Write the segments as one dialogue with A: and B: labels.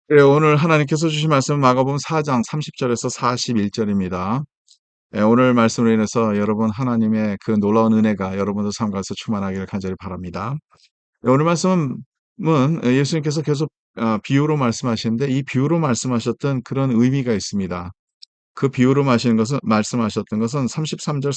A: 예, 오늘 하나님께서 주신 말씀은 마가복음 4장 30절에서 41절입니다. 예, 오늘 말씀으로 인해서 여러분 하나님의 그 놀라운 은혜가 여러분들 삶 가운데서 충만하기를 간절히 바랍니다. 예, 오늘 말씀은 예수님께서 계속 비유로 말씀하시는데 이 비유로 말씀하셨던 그런 의미가 있습니다. 그 비유로 말씀하셨던 것은 33절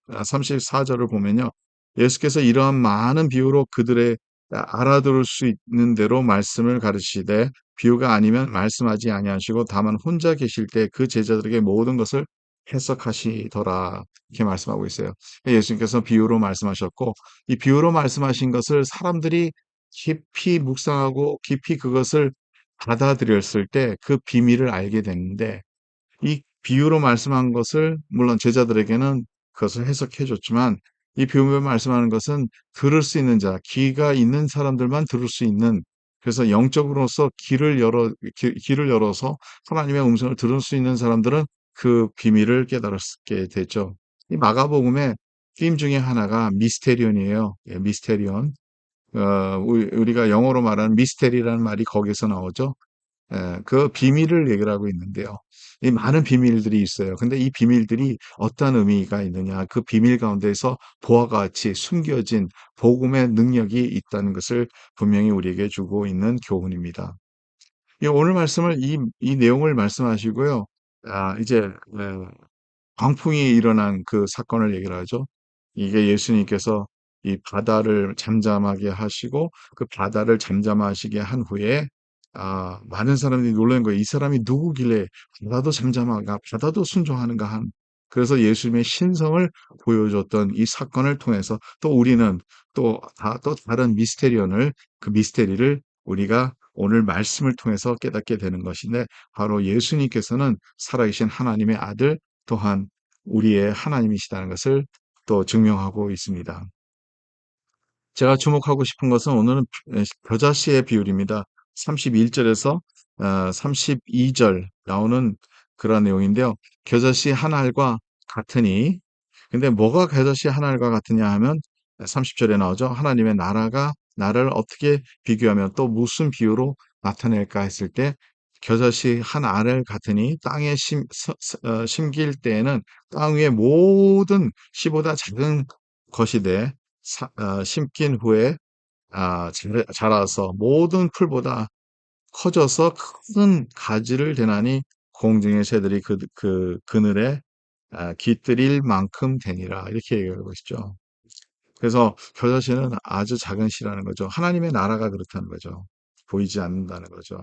A: 34절을 보면요. 예수께서 이러한 많은 비유로 그들의 알아들을 수 있는 대로 말씀을 가르치시되 비유가 아니면 말씀하지 아니하시고 다만 혼자 계실 때 그 제자들에게 모든 것을 해석하시더라. 이렇게 말씀하고 있어요. 예수님께서 비유로 말씀하셨고 이 비유로 말씀하신 것을 사람들이 깊이 묵상하고 깊이 그것을 받아들였을 때 그 비밀을 알게 되는데 이 비유로 말씀한 것을 물론 제자들에게는 그것을 해석해 줬지만 이 비유로 말씀하는 것은 들을 수 있는 자, 귀가 있는 사람들만 들을 수 있는 그래서 영적으로서 귀를 열어서 하나님의 음성을 들을 수 있는 사람들은 그 비밀을 깨달았게 되죠. 이 마가복음의 theme 중에 하나가 미스테리온이에요. 예, 미스테리온. 우리가 영어로 말하는 미스테리라는 말이 거기서 나오죠. 예, 그 비밀을 얘기를 하고 있는데요. 이 많은 비밀들이 있어요. 근데 이 비밀들이 어떤 의미가 있느냐, 그 비밀 가운데서 보화와 같이 숨겨진 복음의 능력이 있다는 것을 분명히 우리에게 주고 있는 교훈입니다. 오늘 말씀을 이 내용을 말씀하시고요. 이제 광풍이 일어난 그 사건을 얘기를 하죠. 이게 예수님께서 이 바다를 잠잠하게 하시고 그 바다를 잠잠하시게 한 후에 많은 사람들이 놀란 거예요. 이 사람이 누구길래 바다도 잠잠하가 바다도 순종하는가 한 그래서 예수님의 신성을 보여줬던 이 사건을 통해서 또 우리는 또 다른 미스테리언을 그 미스테리를 우리가 오늘 말씀을 통해서 깨닫게 되는 것인데 바로 예수님께서는 살아계신 하나님의 아들 또한 우리의 하나님이시다는 것을 또 증명하고 있습니다. 제가 주목하고 싶은 것은 오늘은 겨자씨의 비율입니다. 31절에서 32절 나오는 그런 내용인데요. 겨자씨 한 알과 같으니 근데 뭐가 겨자씨 한 알과 같으냐 하면 30절에 나오죠. 하나님의 나라를 어떻게 비교하면 또 무슨 비유로 나타낼까 했을 때 겨자씨 한 알을 같으니 땅에 심길 때에는 땅 위의 모든 씨보다 작은 것이 돼 심긴 후에 자라서 모든 풀보다 커져서 큰 가지를 대나니 공중의 새들이 그 그늘에 깃들일 만큼 되니라 이렇게 얘기하고 있죠. 그래서 겨자씨는 아주 작은 씨라는 거죠. 하나님의 나라가 그렇다는 거죠. 보이지 않는다는 거죠.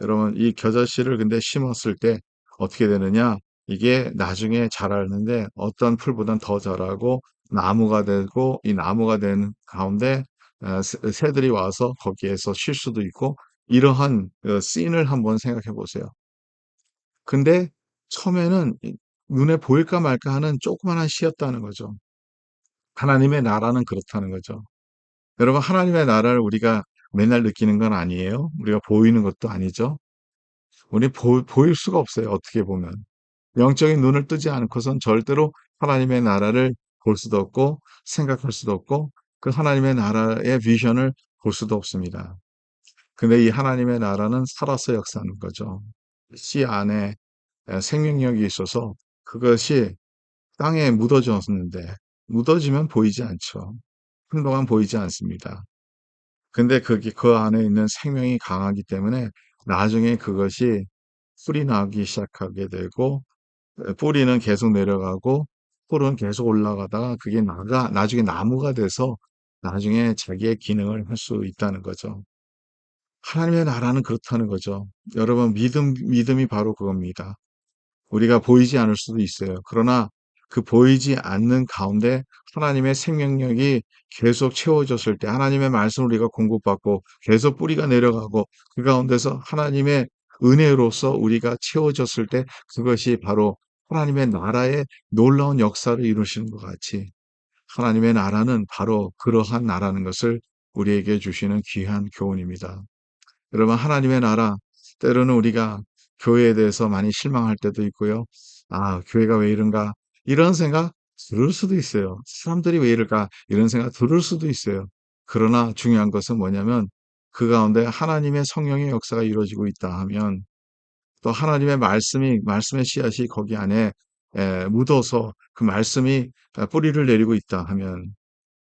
A: 여러분 이 겨자씨를 근데 심었을 때 어떻게 되느냐? 이게 나중에 자라는데 어떤 풀보단 더 자라고 나무가 되고 이 나무가 된 가운데 새들이 와서 거기에서 쉴 수도 있고 이러한 씬을 한번 생각해 보세요. 근데 처음에는 눈에 보일까 말까 하는 조그마한 씨였다는 거죠. 하나님의 나라는 그렇다는 거죠. 여러분 하나님의 나라를 우리가 맨날 느끼는 건 아니에요. 우리가 보이는 것도 아니죠. 우리 보일 수가 없어요. 어떻게 보면. 영적인 눈을 뜨지 않고선 절대로 하나님의 나라를 볼 수도 없고 생각할 수도 없고 그 하나님의 나라의 비전을 볼 수도 없습니다. 근데 이 하나님의 나라는 살아서 역사하는 거죠. 씨 안에 생명력이 있어서 그것이 땅에 묻어졌는데 묻어지면 보이지 않죠. 한동안 보이지 않습니다. 근데 그 안에 있는 생명이 강하기 때문에 나중에 그것이 풀이 나기 시작하게 되고 뿌리는 계속 내려가고 풀은 계속 올라가다가 그게 나중에 나무가 돼서 나중에 자기의 기능을 할 수 있다는 거죠. 하나님의 나라는 그렇다는 거죠. 여러분 믿음이 바로 그겁니다. 우리가 보이지 않을 수도 있어요. 그러나 그 보이지 않는 가운데 하나님의 생명력이 계속 채워졌을 때 하나님의 말씀을 우리가 공급받고 계속 뿌리가 내려가고 그 가운데서 하나님의 은혜로서 우리가 채워졌을 때 그것이 바로 하나님의 나라의 놀라운 역사를 이루시는 것 같이 하나님의 나라는 바로 그러한 나라는 것을 우리에게 주시는 귀한 교훈입니다. 여러분 하나님의 나라 때로는 우리가 교회에 대해서 많이 실망할 때도 있고요. '교회가 왜 이런가?' 이런 생각 들을 수도 있어요. '사람들이 왜 이럴까?' 이런 생각 들을 수도 있어요. 그러나 중요한 것은 뭐냐면 그 가운데 하나님의 성령의 역사가 이루어지고 있다 하면 또 하나님의 말씀의 씨앗이 거기 안에 묻어서 그 말씀이 뿌리를 내리고 있다 하면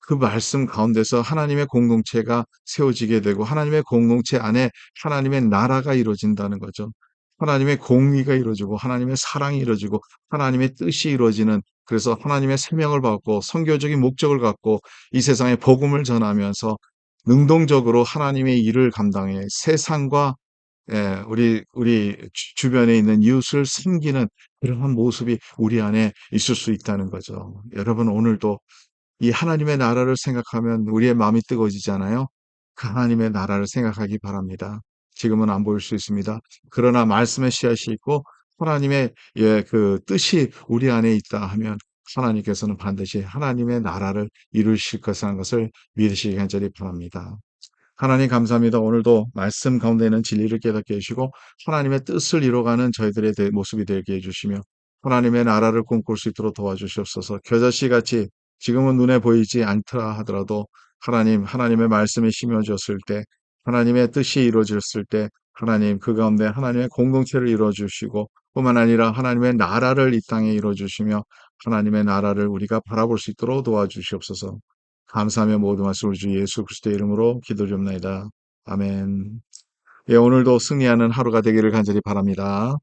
A: 그 말씀 가운데서 하나님의 공동체가 세워지게 되고 하나님의 공동체 안에 하나님의 나라가 이루어진다는 거죠. 하나님의 공의가 이루어지고 하나님의 사랑이 이루어지고 하나님의 뜻이 이루어지는, 그래서 하나님의 사명을 받고 선교적인 목적을 갖고 이 세상에 복음을 전하면서 능동적으로 하나님의 일을 감당해 세상과 우리 주변에 있는 이웃을 섬기는 그러한 모습이 우리 안에 있을 수 있다는 거죠. 여러분, 오늘도 이 하나님의 나라를 생각하면 우리의 마음이 뜨거워지잖아요. 그 하나님의 나라를 생각하기 바랍니다. 지금은 안 보일 수 있습니다. 그러나 말씀의 씨앗이 있고 하나님의 그 뜻이 우리 안에 있다 하면 하나님께서는 반드시 하나님의 나라를 이루실 것이라는 것을 믿으시기 간절히 바랍니다. 하나님 감사합니다. 오늘도 말씀 가운데 있는 진리를 깨닫게 해주시고 하나님의 뜻을 이뤄가는 저희들의 모습이 되게 해주시며 하나님의 나라를 꿈꿀 수 있도록 도와주시옵소서. 겨자씨 같이 지금은 눈에 보이지 않더라 하더라도 하나님의 말씀이 심어졌을 때, 하나님의 뜻이 이루어졌을 때 하나님 그 가운데 하나님의 공동체를 이루어주시고 뿐만 아니라 하나님의 나라를 이 땅에 이루어주시며 하나님의 나라를 우리가 바라볼 수 있도록 도와주시옵소서. 감사하며 모든 말씀을 주 예수 그리스도의 이름으로 기도드립니다. 아멘. 예, 오늘도 승리하는 하루가 되기를 간절히 바랍니다.